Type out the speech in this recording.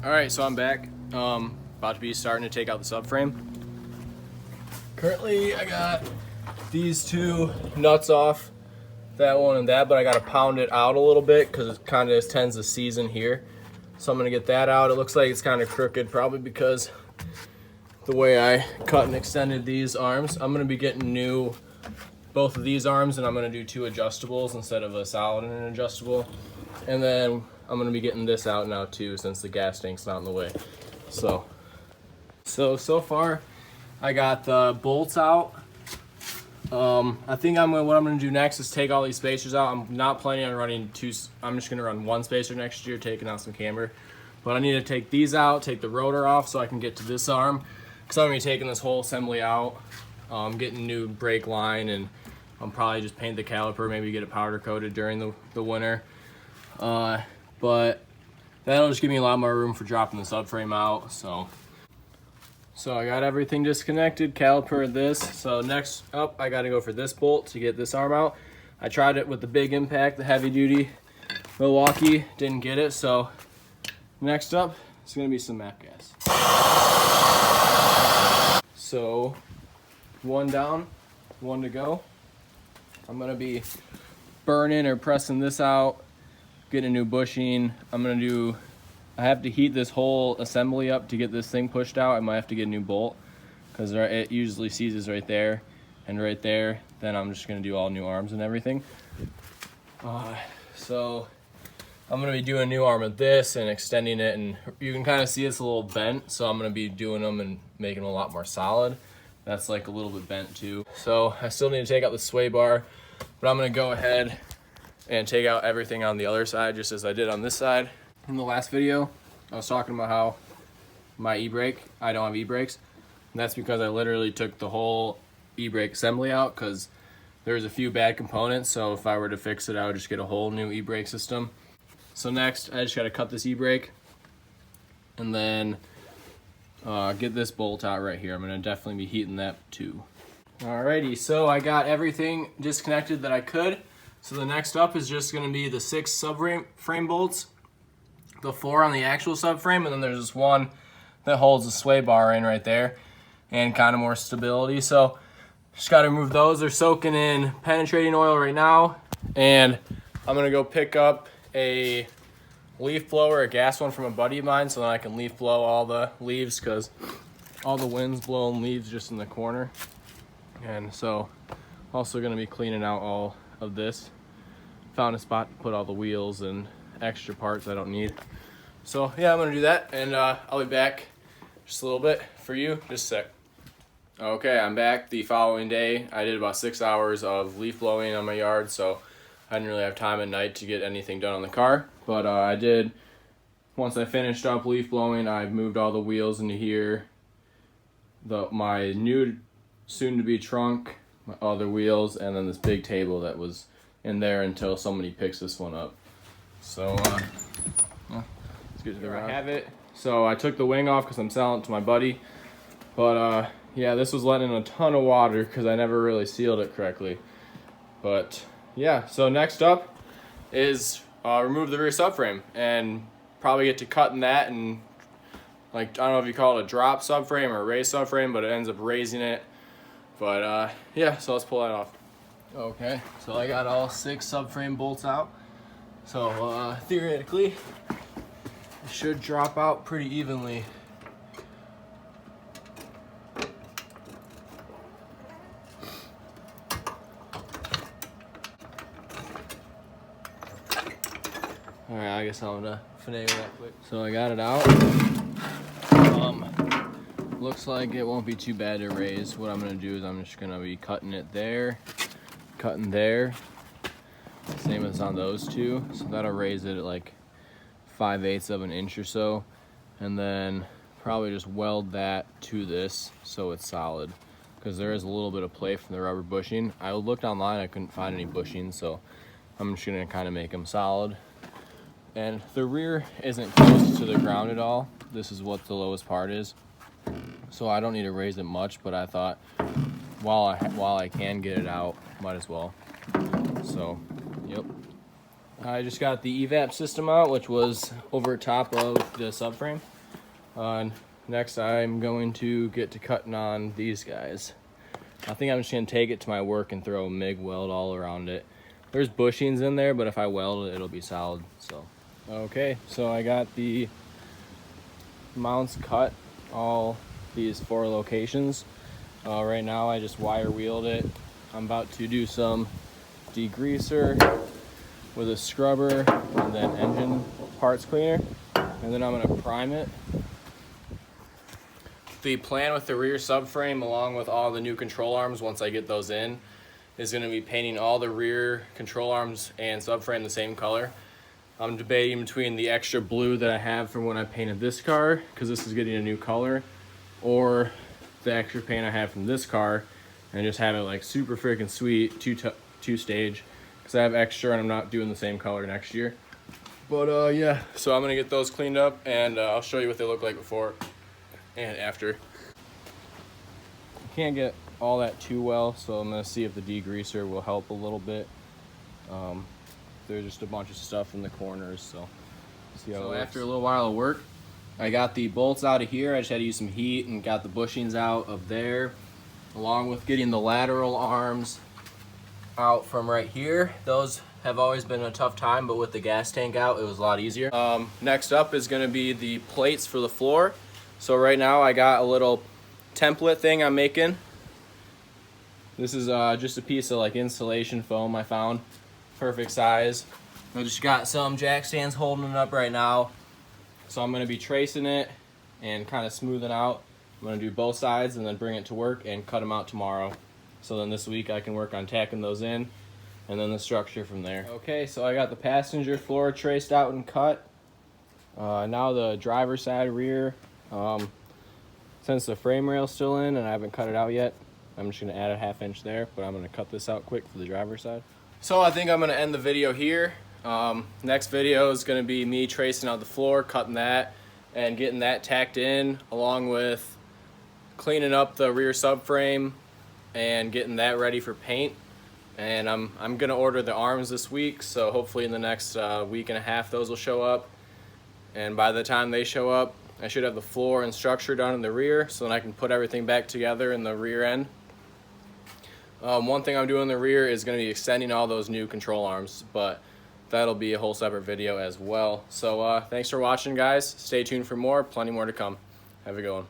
All right, so I'm back. About to be starting to take out the subframe. Currently, I got these two nuts off, that one and that, but I got to pound it out a little bit because it kind of tends to season here. So I'm gonna get that out. It looks like it's kind of crooked, probably because the way I cut and extended these arms. I'm gonna be getting both of these arms, and I'm gonna do 2 adjustables instead of a solid and an adjustable. And then I'm gonna be getting this out now too, since the gas tank's not in the way. So far I got the bolts out. I think what I'm gonna do next is take all these spacers out. I'm not planning on running 2. I'm just gonna run 1 spacer next year, taking out some camber. But I need to take these out, take the rotor off so I can get to this arm, because I'm gonna be taking this whole assembly out, getting new brake line, and I'll probably just paint the caliper, maybe get it powder coated during the winter. But that'll just give me a lot more room for dropping the subframe out. So I got everything disconnected, caliper this. So next up, I got to go for this bolt to get this arm out. I tried it with the big impact, the heavy duty Milwaukee, didn't get it. So next up, it's gonna be some MAP gas. So 1 down, 1 to go. I'm gonna be burning or pressing this out, get a new bushing. I have to heat this whole assembly up to get this thing pushed out. I might have to get a new bolt because it usually seizes right there and right there. Then I'm just gonna do all new arms and everything. So I'm gonna be doing a new arm of this and extending it, and you can kind of see it's a little bent. So I'm gonna be doing them and making them a lot more solid. That's like a little bit bent too. So I still need to take out the sway bar, but I'm gonna go ahead and take out everything on the other side, just as I did on this side. In the last video, I was talking about how my e-brake, I don't have e-brakes. And that's because I literally took the whole e-brake assembly out because there's a few bad components. So if I were to fix it, I would just get a whole new e-brake system. So next, I just gotta cut this e-brake and then get this bolt out right here. I'm gonna definitely be heating that too. Alrighty, so I got everything disconnected that I could. So the next up is just gonna be the 6 subframe bolts, the 4 on the actual subframe, and then there's this one that holds the sway bar in right there and kind of more stability. So just gotta remove those. They're soaking in penetrating oil right now, and I'm gonna go pick up a leaf blower, a gas one from a buddy of mine, so then I can leaf blow all the leaves because all the wind's blowing leaves just in the corner. And so also gonna be cleaning out all of this. Found a spot to put all the wheels and extra parts I don't need. So yeah, I'm gonna do that, and I'll be back just a little bit for you, just a sec. Okay, I'm back the following day. I did about 6 hours of leaf blowing on my yard, so I didn't really have time at night to get anything done on the car. But I did, once I finished up leaf blowing, I moved all the wheels into here. My new soon-to-be trunk, my other wheels, and then this big table that was in there until somebody picks this one up. So let's get to the ride. I have it. So I took the wing off because I'm selling it to my buddy. But yeah, this was letting in a ton of water because I never really sealed it correctly. But yeah, so next up is remove the rear subframe and probably get to cutting that, and like, I don't know if you call it a drop subframe or a raised subframe, but it ends up raising it. But yeah, so let's pull that off. Okay, so I got all 6 subframe bolts out. So theoretically, it should drop out pretty evenly. Alright, I guess I'm gonna finagle that quick. So I got it out. Looks like it won't be too bad to raise. What I'm gonna do is I'm just gonna be cutting it there, cutting there. Same as on those two. So that'll raise it at like 5/8 of an inch or so. And then probably just weld that to this so it's solid, because there is a little bit of play from the rubber bushing. I looked online, I couldn't find any bushings, so I'm just gonna kind of make them solid. And the rear isn't close to the ground at all. This is what the lowest part is. So I don't need to raise it much, but I thought while I can get it out, might as well. So, yep. I just got the evap system out, which was over top of the subframe. Next I'm going to get to cutting on these guys. I think I'm just gonna take it to my work and throw a MIG weld all around it. There's bushings in there, but if I weld it, it'll be solid. So, okay, so I got the mounts cut, all these 4 locations. Right now I just wire wheeled it. I'm about to do some degreaser with a scrubber and then engine parts cleaner, and then I'm gonna prime it. The plan with the rear subframe, along with all the new control arms once I get those in, is going to be painting all the rear control arms and subframe the same color. I'm debating between the extra blue that I have from when I painted this car, because this is getting a new color, or the extra paint I have from this car, and just have it like super freaking sweet, two stage, because I have extra and I'm not doing the same color next year. But yeah, so I'm going to get those cleaned up, and I'll show you what they look like before and after. You can't get all that too well, so I'm gonna see if the degreaser will help a little bit. There's just a bunch of stuff in the corners, so see how it looks. After a little while of work, I got the bolts out of here. I just had to use some heat and got the bushings out of there, along with getting the lateral arms out from right here. Those have always been a tough time, but with the gas tank out, it was a lot easier. Next up is gonna be the plates for the floor. So right now I got a little template thing I'm making. This is just a piece of like insulation foam I found. Perfect size. I just got some jack stands holding it up right now. So I'm gonna be tracing it and kind of smoothing out. I'm gonna do both sides and then bring it to work and cut them out tomorrow. So then this week I can work on tacking those in and then the structure from there. Okay, so I got the passenger floor traced out and cut. Now the driver's side rear. Since the frame rail's still in and I haven't cut it out yet, I'm just gonna add a 1/2 inch there, but I'm gonna cut this out quick for the driver's side. So I think I'm gonna end the video here. Next video is gonna be me tracing out the floor, cutting that, and getting that tacked in, along with cleaning up the rear subframe and getting that ready for paint. And I'm gonna order the arms this week, so hopefully in the next week and a half those will show up. And by the time they show up, I should have the floor and structure done in the rear, so then I can put everything back together in the rear end. One thing I'm doing in the rear is going to be extending all those new control arms, but that'll be a whole separate video as well. So thanks for watching, guys. Stay tuned for more, plenty more to come. Have a good one.